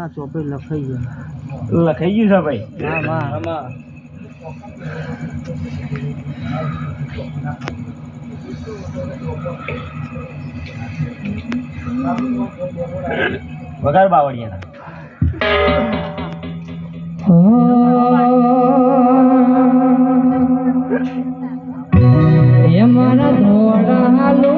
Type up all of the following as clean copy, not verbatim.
ના ચોપે લખાઈ ગયું છે ભાઈ વગાડ બાવળિયા મારા ધોળા હાલો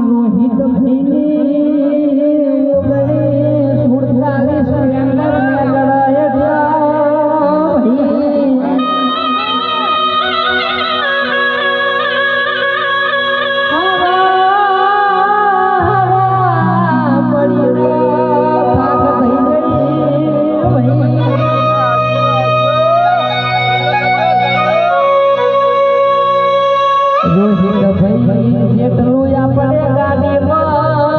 રોહિત ભાઈ જેટલું આપણે ગાડીમાં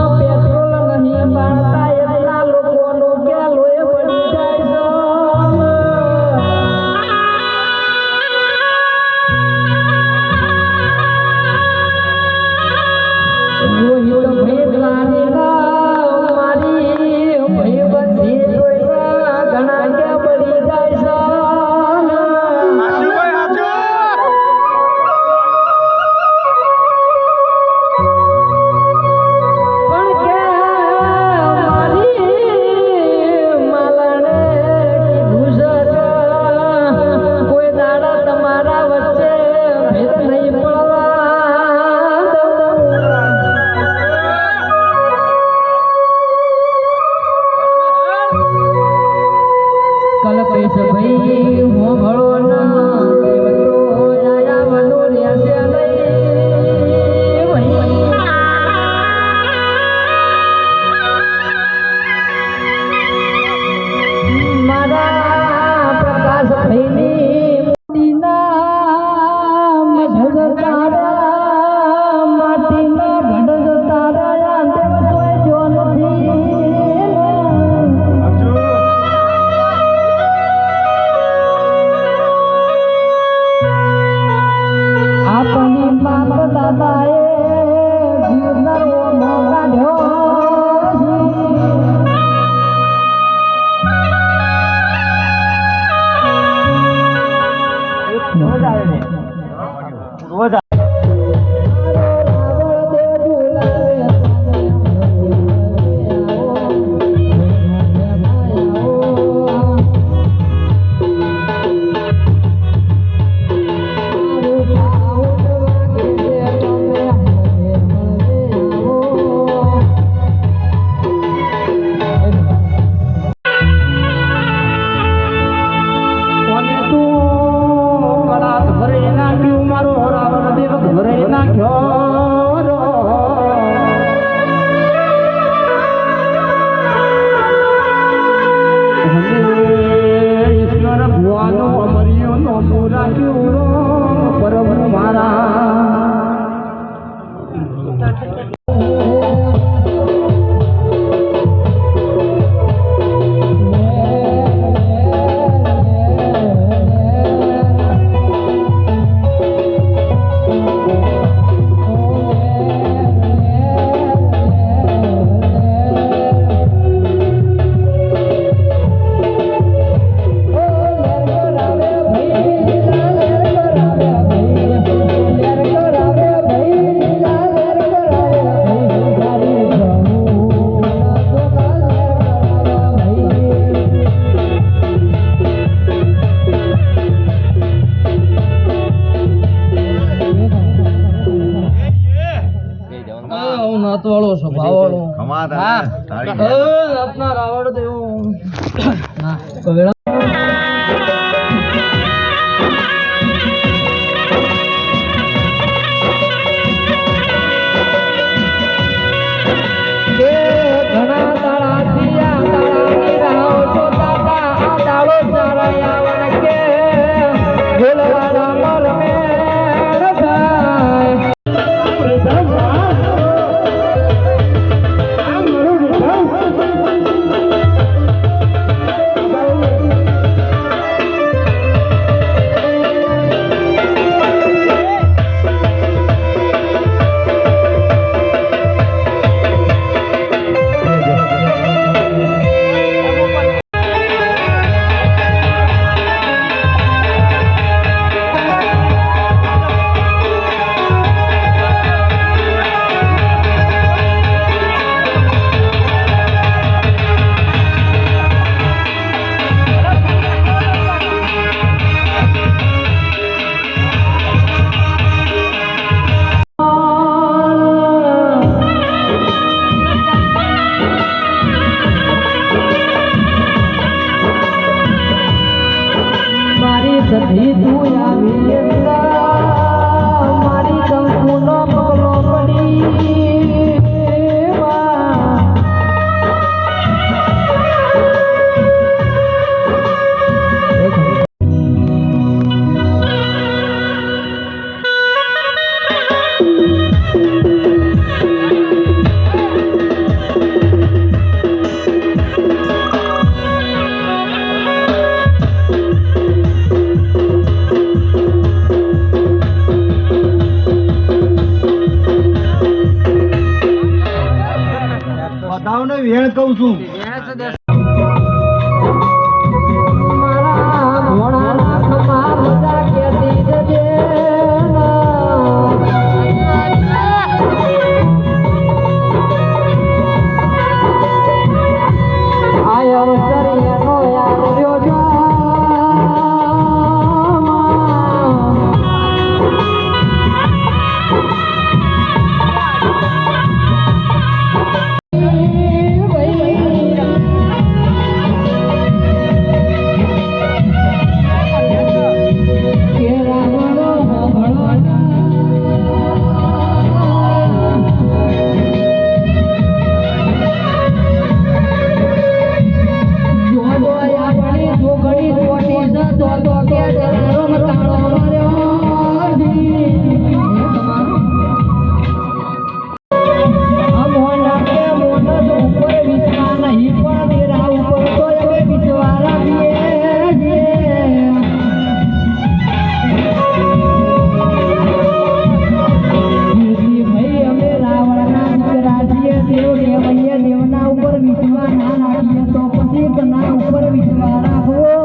રાવણ ખમા હા. તાળી આપના રાવણ દેવું હા ઘણા તાળાથી આ તાળાની રાહ જોતા તા આ તાળો ચારાયા કે બોલવાના મર મેળ થાય મારી સધી તું આવી મારી કંકુનો પગલો પડી બધાને વેણ કહું છું મારા ભોળાના ખમા બધા કેતી જજે આયો સરિયાનો યાદ રહ્યો છો દેવના ઉપર વિશ્વાસ ના રાખીએ તો પછી કના ઉપર વિશ્વાસ રાખવો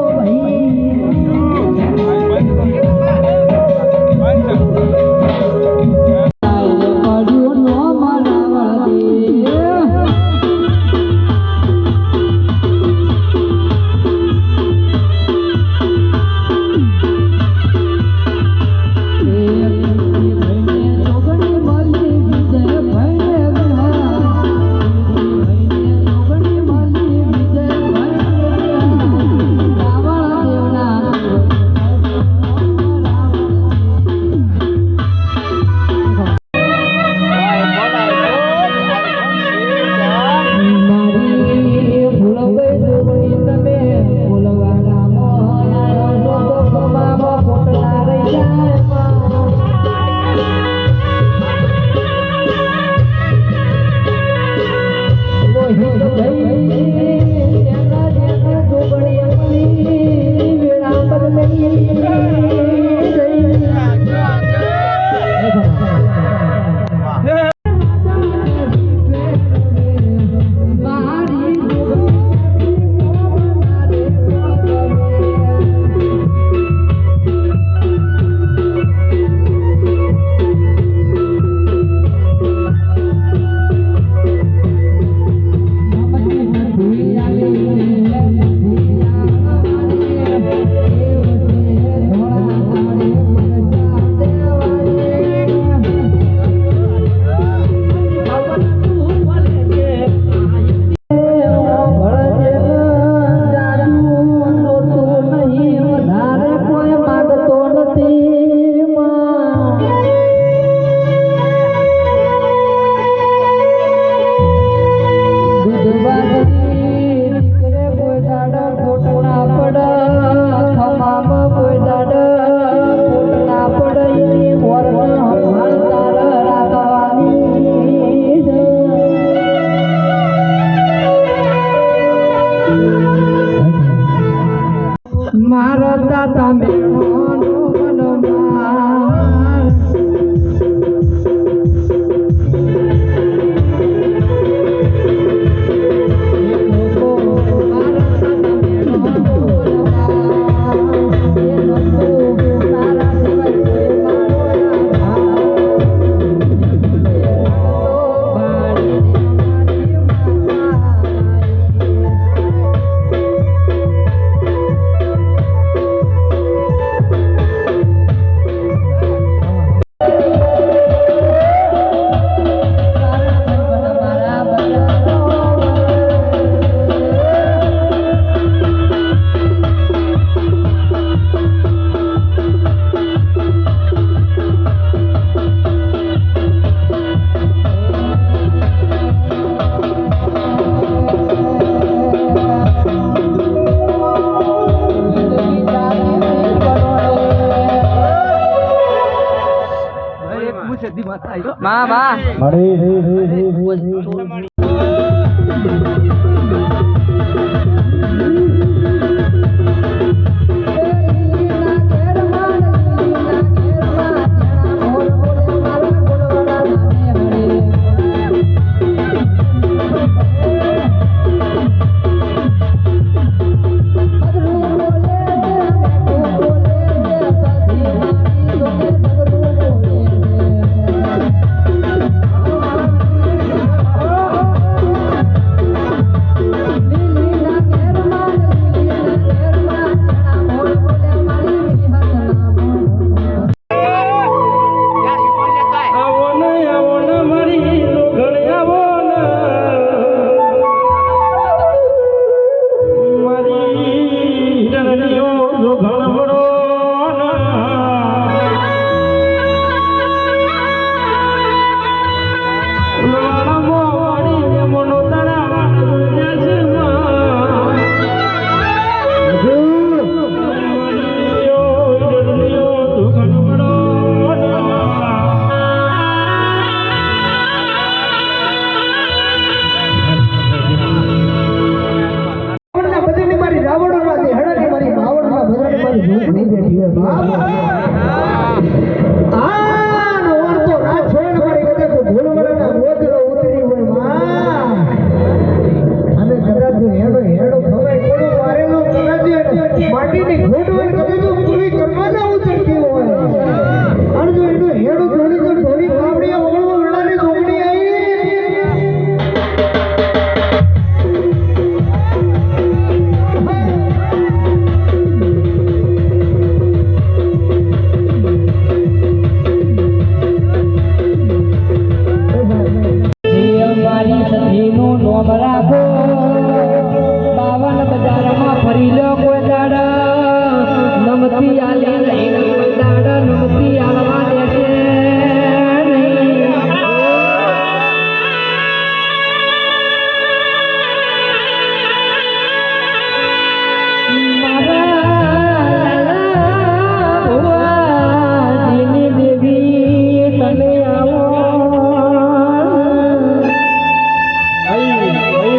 દીકરે કોઈ દાડા ખોટ ના પડે ખમામ કોઈ દાડા ખોટ ના પડે એની મોરને હમાર તાર રાખવાની છે. મારા દાદા મેળોનો મનમાર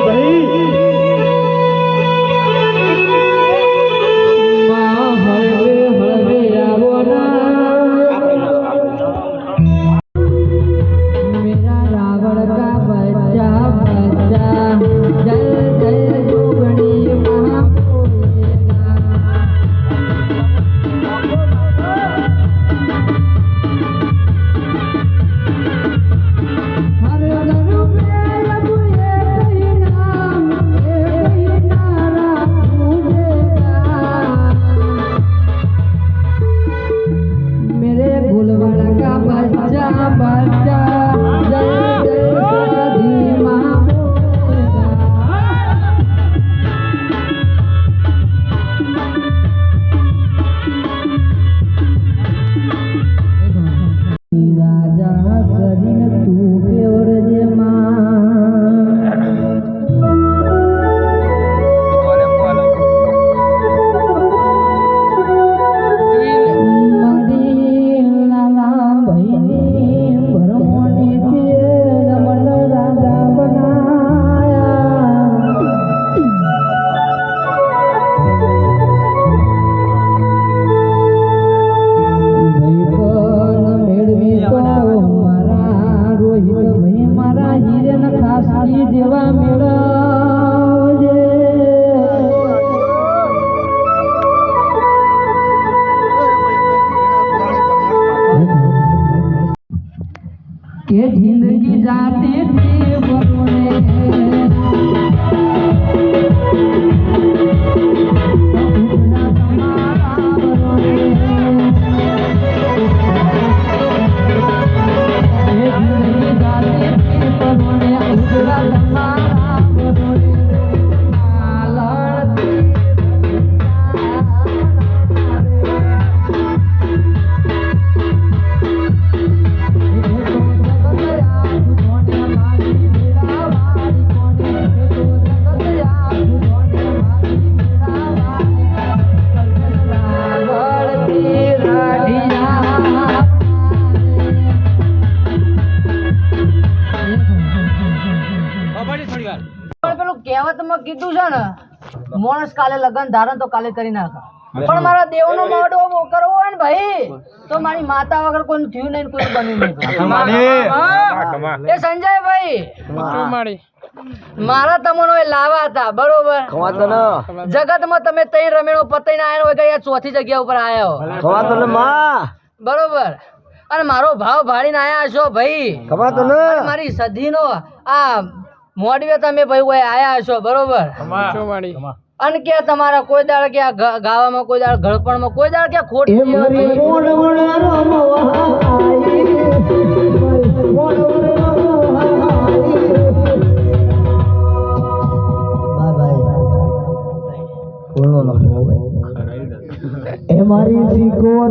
ભાઈ રાજી જેવા મેળવજે કે જિંદગી જાતી થી બરોને કહેવતમાં કીધું છે ને માણસ કાલે લગન ધારણ તો કાલે કરી નાખે પણ મારા દેવનો મોઢો કરવો હોય ને ભાઈ તો મારી માતા વગર કોઈ થયું નહીં કોઈ બન્યું નહીં એ સંજયભાઈ મારા તમનો એ લાવા હતા બરોબર જગતમાં તમે તઈ રમેણો પતઈને આયા હોય ગયા ચોથી જગ્યા ઉપર આયા હો બરોબર અને મારો ભાવ ભાડીને આયા છો ભાઈ મારી સધીનો આ મોડવે તમે ભાઈ કોઈ આયા હશો બરોબર અને કે તમારા કોઈ દાડ કે આ ગાવામાં કોઈ દાડ ઘડપણમાં કોઈ દાડ કે ખોટ મારી શીખોર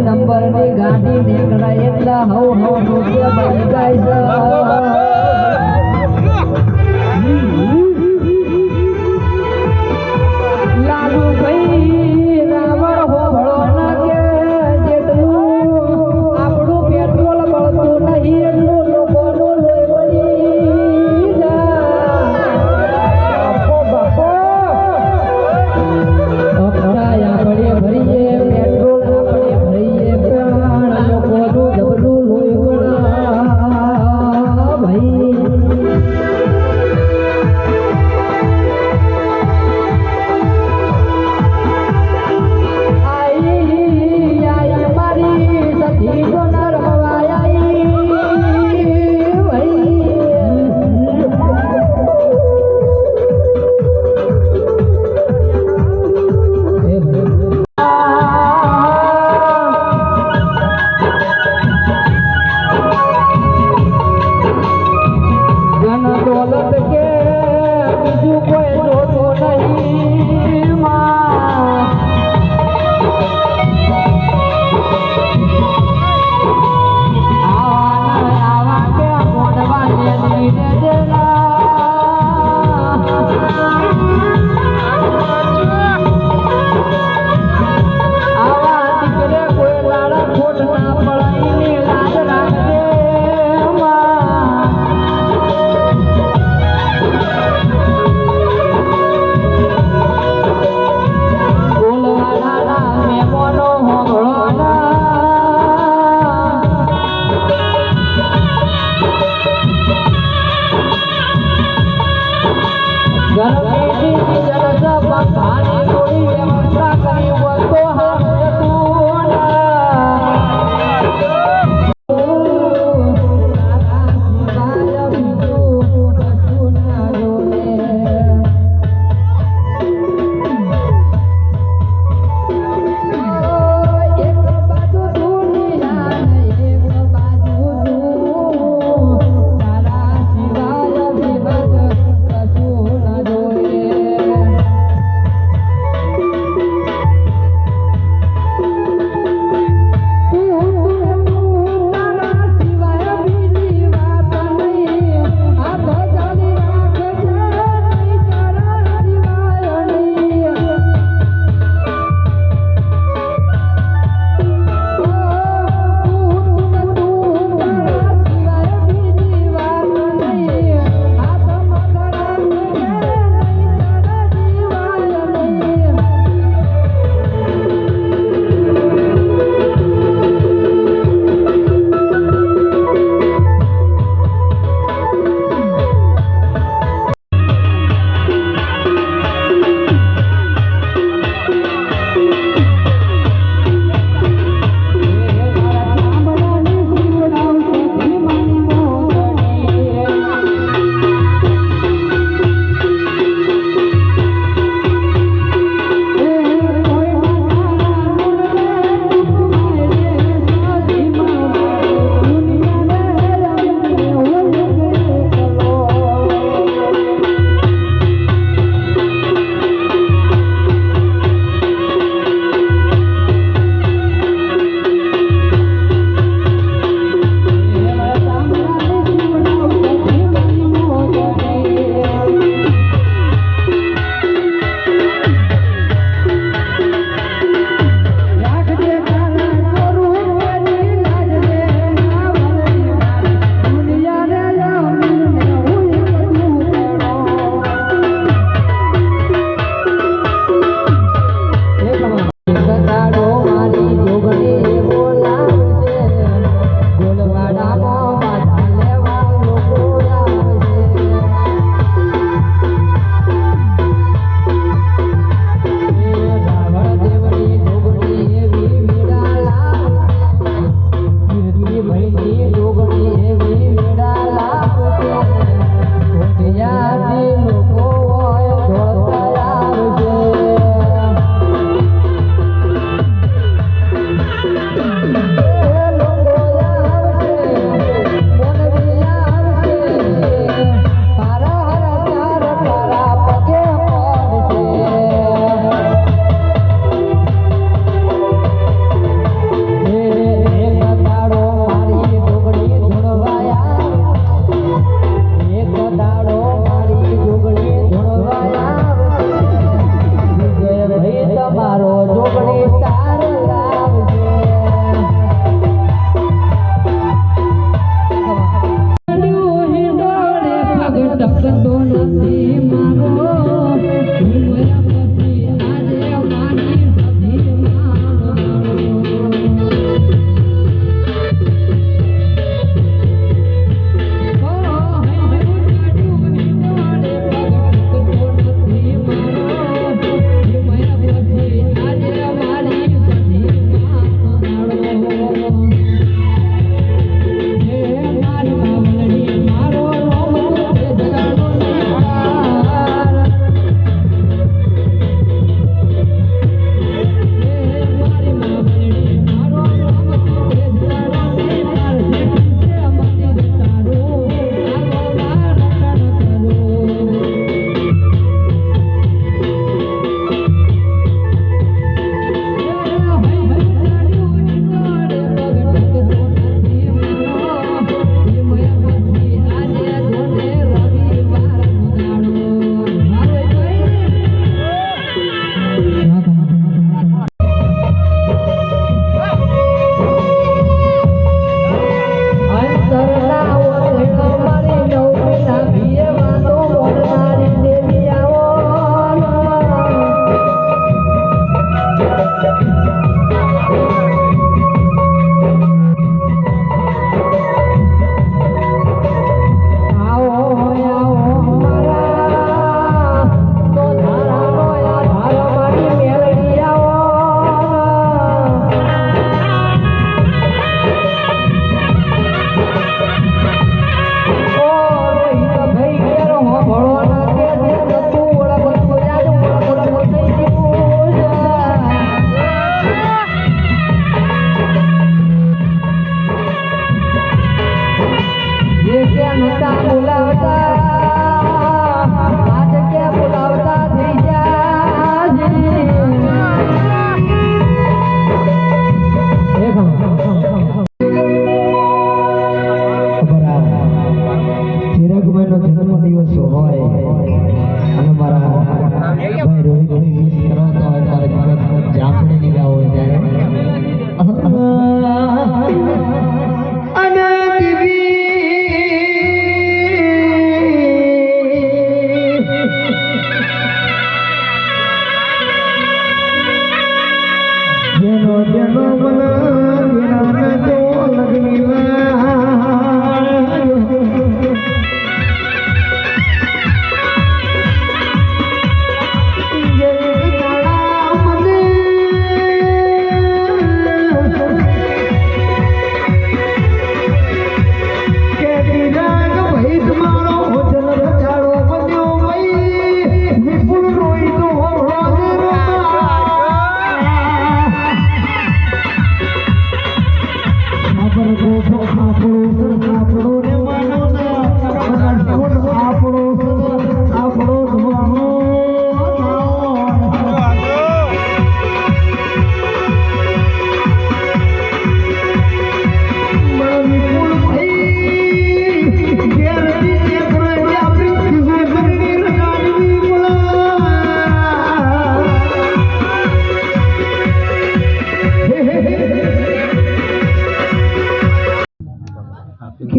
નંબરની ગાડી નીકળાય એટલા હવ રૂપિયા બની જાય છે લાલુ ભાઈ રાવણ હોભળો ના કે જેટલું આપણું પેટ્રોલ બળતું નહીં એટલું લોકોનું લોહી બની જાય બાપો અપડાયા પડે ભરીએ પેટ્રોલ આપણે ભરીએ પ્રાણ લોકોનું જબલું લોહી બના ભાઈ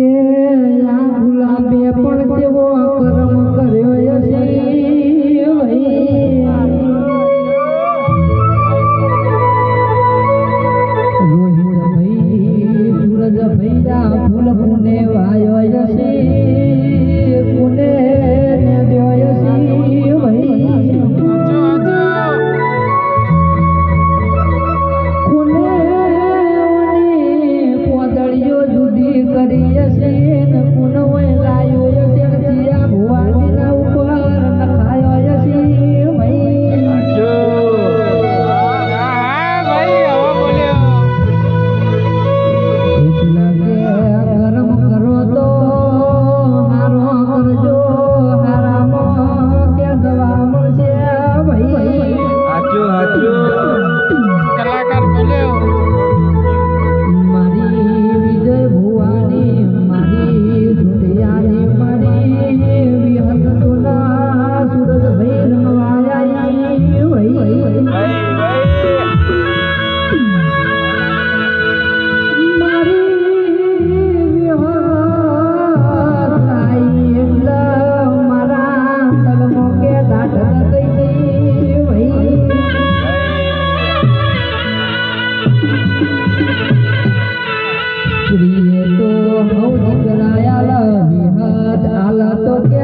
કે આ ગુલાબે પણ જેવો કર્મ કર્યો હશે સૂરજ ભૈયા ફૂલ પુને વાયો હશે પુને દ્યો હશે કોદળીઓ જુદી કરી હશે ને પુનઃ લાયો હશે જીયા ભુવાનીના ઉપર નખાયો હશે કર્મ કરો તો હારો કરજો હારામાં કે દવા મળશે ભાઈ કલાકાર બોલ્યો મારી વિજય ભુવાની મારી સુધિયાની મારી વિહત તોલા સૂરજ ભઈ રંગવાયા ભાઈ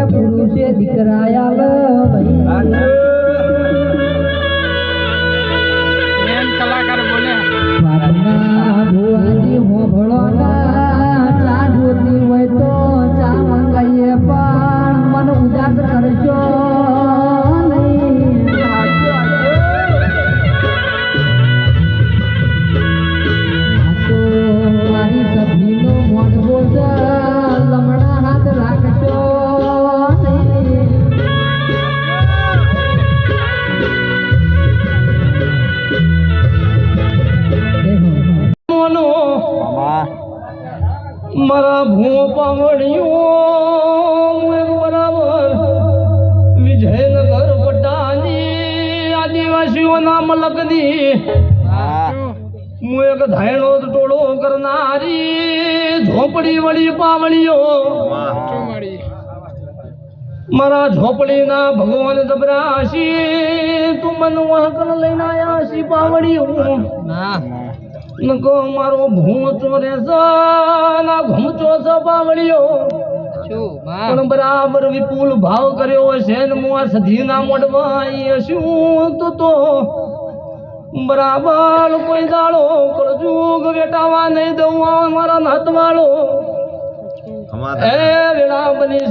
પુરુષે દીકરાયા મેન કલાકાર બોલ્યા ભુવાજી હોભળો ના ચા જોતી હોય તો ચા મંગાઈએ પણ મન ઉદાસ કરશો નહીં તો મારી સભીનો મોઢો છે લમણા હાથ રાખશો નહીં મારા ભૂ પાવડિયો બરાબર વિજયનગર પટાની આદિવાસીઓના મલકની હું એક ધાયણો ટોળો કરનારી ઝોપડી વળી પાવડિયો મારા ઝોપડીના ભગવાન જબરાશી તું મન વાહકર લઈને આયા શી પાવડિયો નકો મારો ભૂચો રે ના ઘૂમચો સપાવળિયો પણ બરાબર વિપુલ ભાવ કર્યો હશે ને હું આ સધીના મોઢમાં શું તો બરાબર કોઈ દાડો કળજુગ વેટાવા નહીં દઉં મારા નાત વાળો એ વેળા બની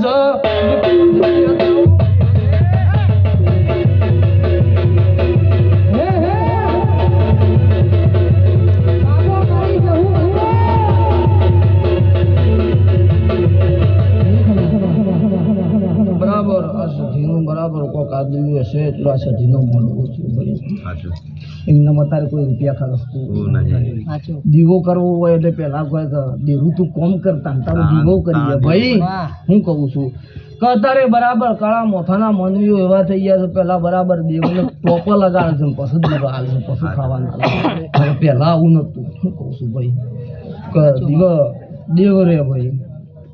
બરાબર આ સધીનું બરાબર કોઈક આદમી હશે એટલું આ સધીનો મળવો છે ભાઈ એમના અત્યારે કોઈ રૂપિયા ખર્ચતું દીવો કરવો હોય એટલે પેલા કોઈ દેવું તું કોમ કરતા તારું દીવો કરીએ ભાઈ હું કહું છું કે અત્યારે બરાબર કાળા મોથાના મંદવીઓ એવા થઈ ગયા છે પેલા બરાબર દેવને ટોપો લગાડે છે પછી દીવા હાલે છે પછી ખાવાના પેલા આવું નતું શું કહું છું ભાઈ કે દેવ રે ભાઈ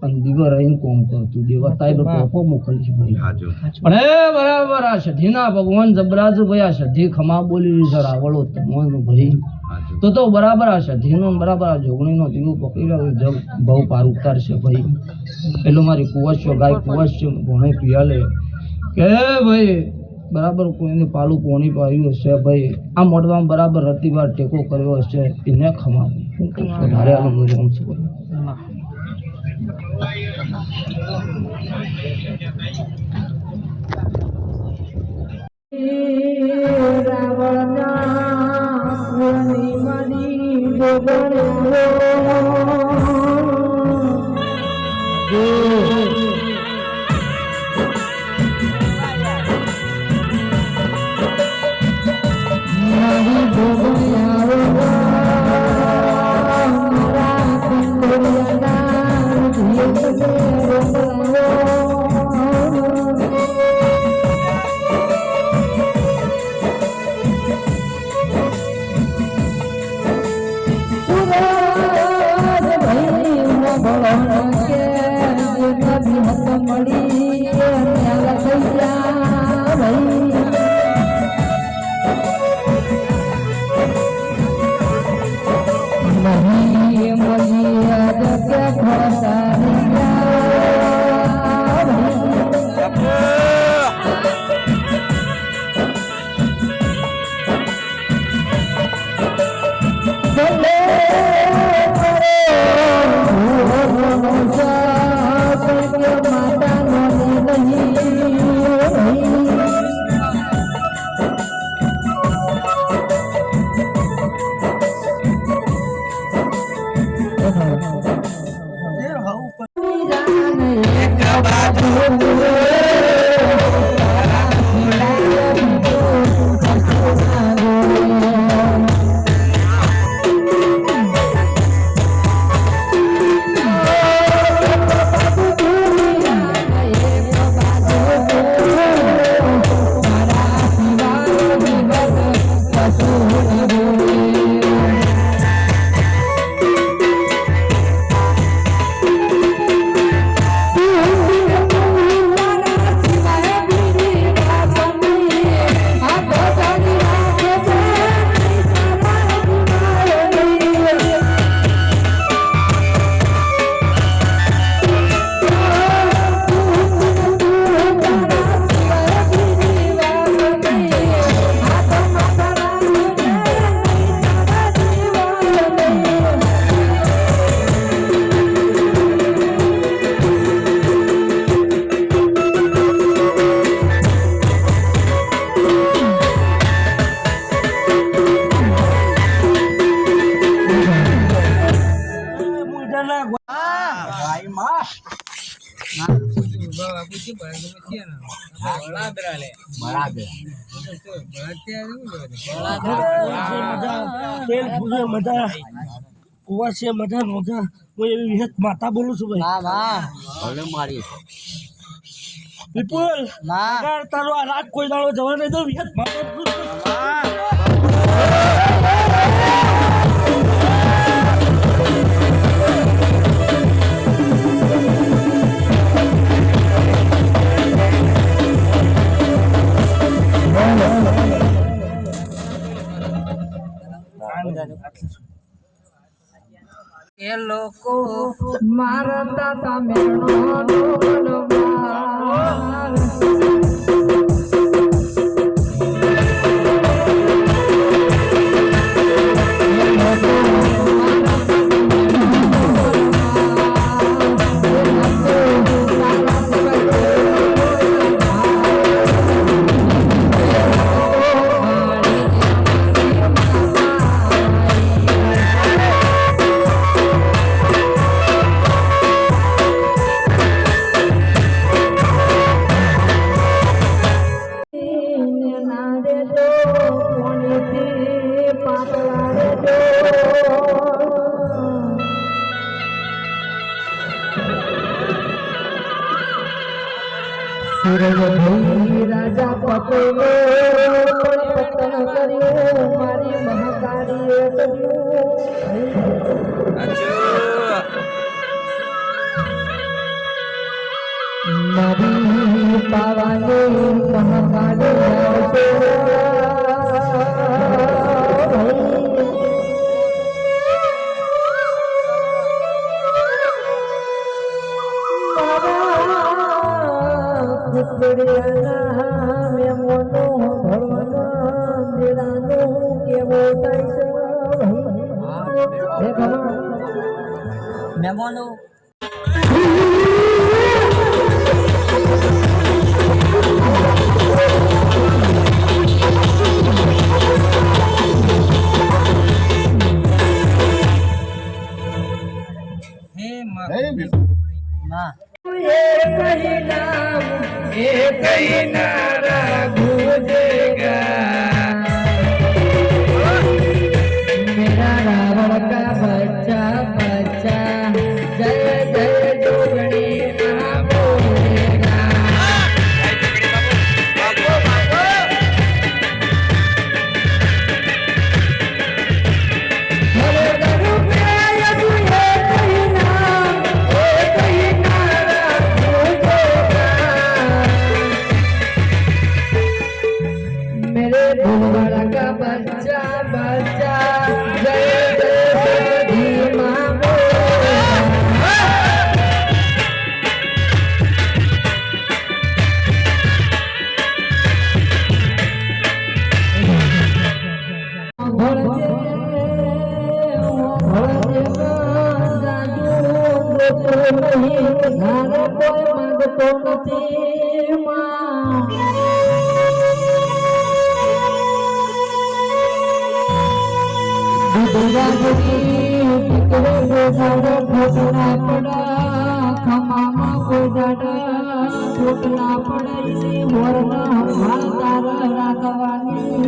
અને દીવો રહીને કોમ કરતું દેવા તાઈ ટોપો મોકલીશ ભાઈ પણ હે બરાબર આ સધીના ભગવાન જબરાજુ ભાઈ આ સધી ખમા બોલી છે રાવળો તમોનું ભાઈ તો બરાબર આ સધીનો બરાબર આ જોગણીનો દીવો પકડી રહ્યો જબ બહુ પાર ઉતારશે ભાઈ પેલો મારી કુવસ છે ગાય કુવસ છે ભણે પિયાલે કે ભાઈ બરાબર કોઈને પાલું પોણી પાયું હશે ભાઈ આ મોઢવામાં બરાબર રતિવાર ટેકો કર્યો હશે એને ખમા વધારે આમ છે માતા બોલું છું ભાઈ. વિપુલ અગર તારો આ રાત કોઈ દાડો જવા નહીં દો વિહત માતા બોલું છું. એ લોકો મારા દાદા મેળો રાજા પટેલો પતન કર્યું મારી મહાકાળીએ મારી પાવાની મહાકાળી મહેમાનો કોઈ દાડો ખોટ ના પડા ખમામાં કોઈ દાડો ખોટ ના પડે મોરના માલદાર રાખવાની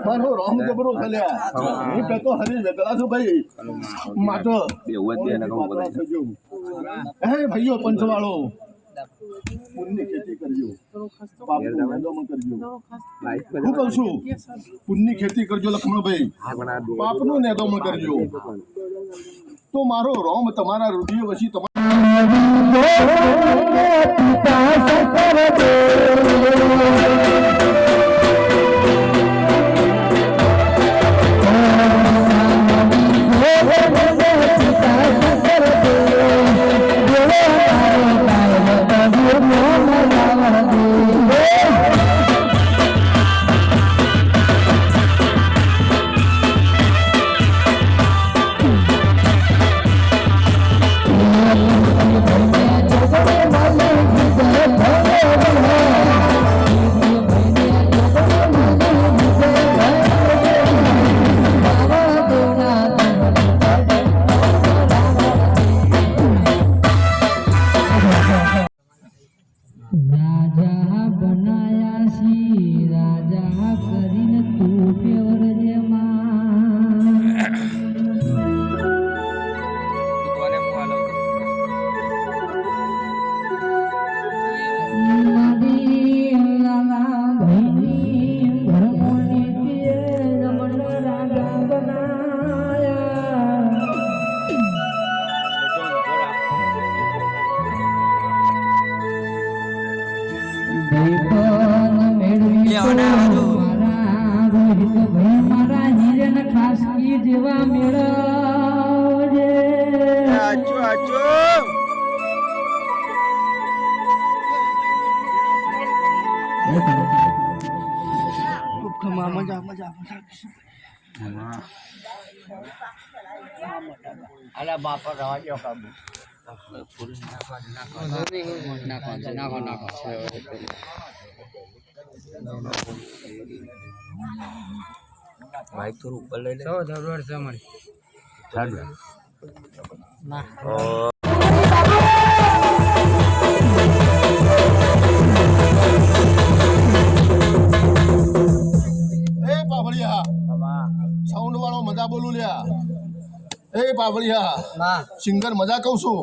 મારો રોમ જબરો ખલ્યા હું કહેતો હરી વેગળા છું ભાઈ માટો હે ભાઈઓ પંચવાળો પુણ્યની ખેતી કરજો પાપનો વેદો ન કરજો હું કહું છું પુણ્યની ખેતી કરજો લક્ષ્મણભાઈ પાપનો નેદો ન કરજો તો મારો રોમ તમારા રુધિર વસી રાજા બનાયા સી રાજા કરીને તું પેવરજે ખાસકી જેવા મેળવજે અલા બાપા રવા દો કાબુ નાખો માઇક થોડું ઉપર લઈ લે જરૂર છે મને ચાલુ ના એ પાવળિયા સાઉન્ડ વાળો મજા બોલું લ્યા એ પાવળિયા સિંગર મજા કહું છું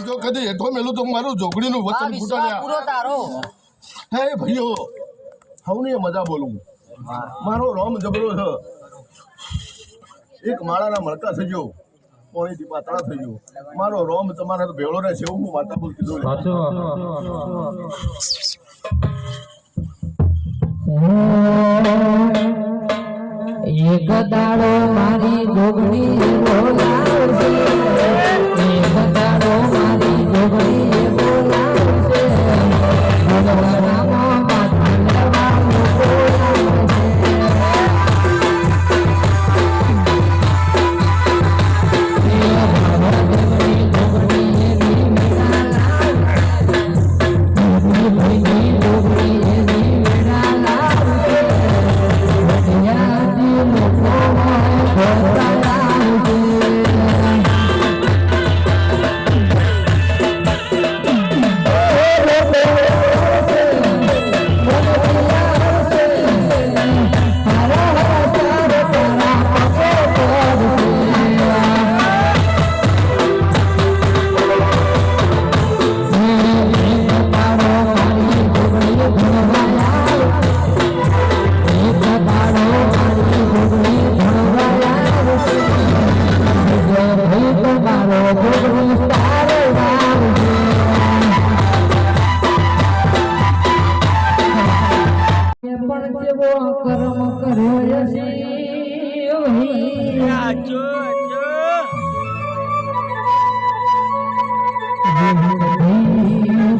જો કદી હેઠો મેલું તો મારું જોગડીનું વચન ફૂટા લ્યા પૂરો તારો હે ભાઈઓ હવની મજા બોલું મારો રોમ જબરો છે એક માળાના મણકા થઈ ગયો પોણીથી પાતળા થઈ ગયો મારો રોમ તમારા તો ભેળો રહે છે એવું હું વાતા બોલ કીધું એક દાડો મારી જોગણી બોલાવશે એક દાડો મારી જોગણી બોલાવશે ભગવાનમાં માથું લેવાનું બોલાવશે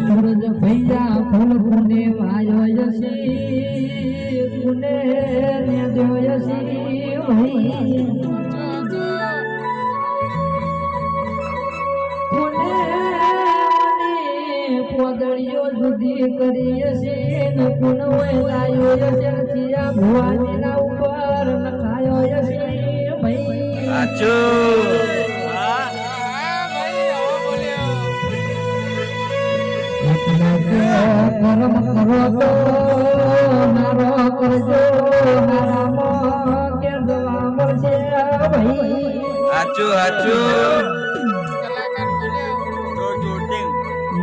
સૂરજ ભૈયા ફૂલ પુને વાયો જશે કુને ને જોયસી ભાઈ કુને પોદળીઓ જુદી કરી છે ને કુન લાયો છે ચિયા ભુવાનીના ઉપર નખાયો છે ભાઈ કર્મ કરો તો નારો કરજો નારામાં કે દવા મળશે ભાઈ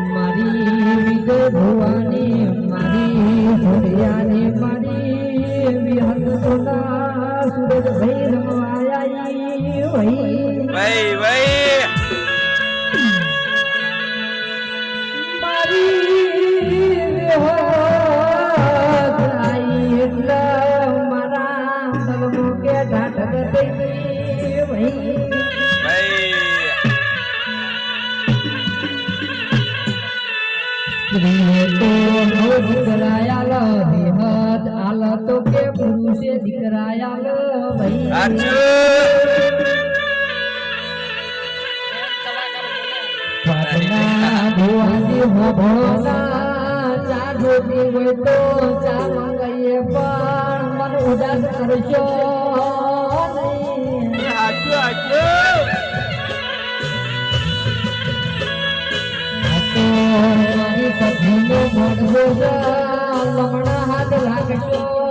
મારી વિજય ભવાની મારી છોડિયાની મારી વિહંગ તોના સુરજ ભાઈ રમવાયા ભાઈ તો કે પુરુષે દીકરાયા ભાઈ ચા જોતી હોય તો ચા મંગાઈએ પણ મન ઉદાસ કરશો લમણા હાથ લાગશો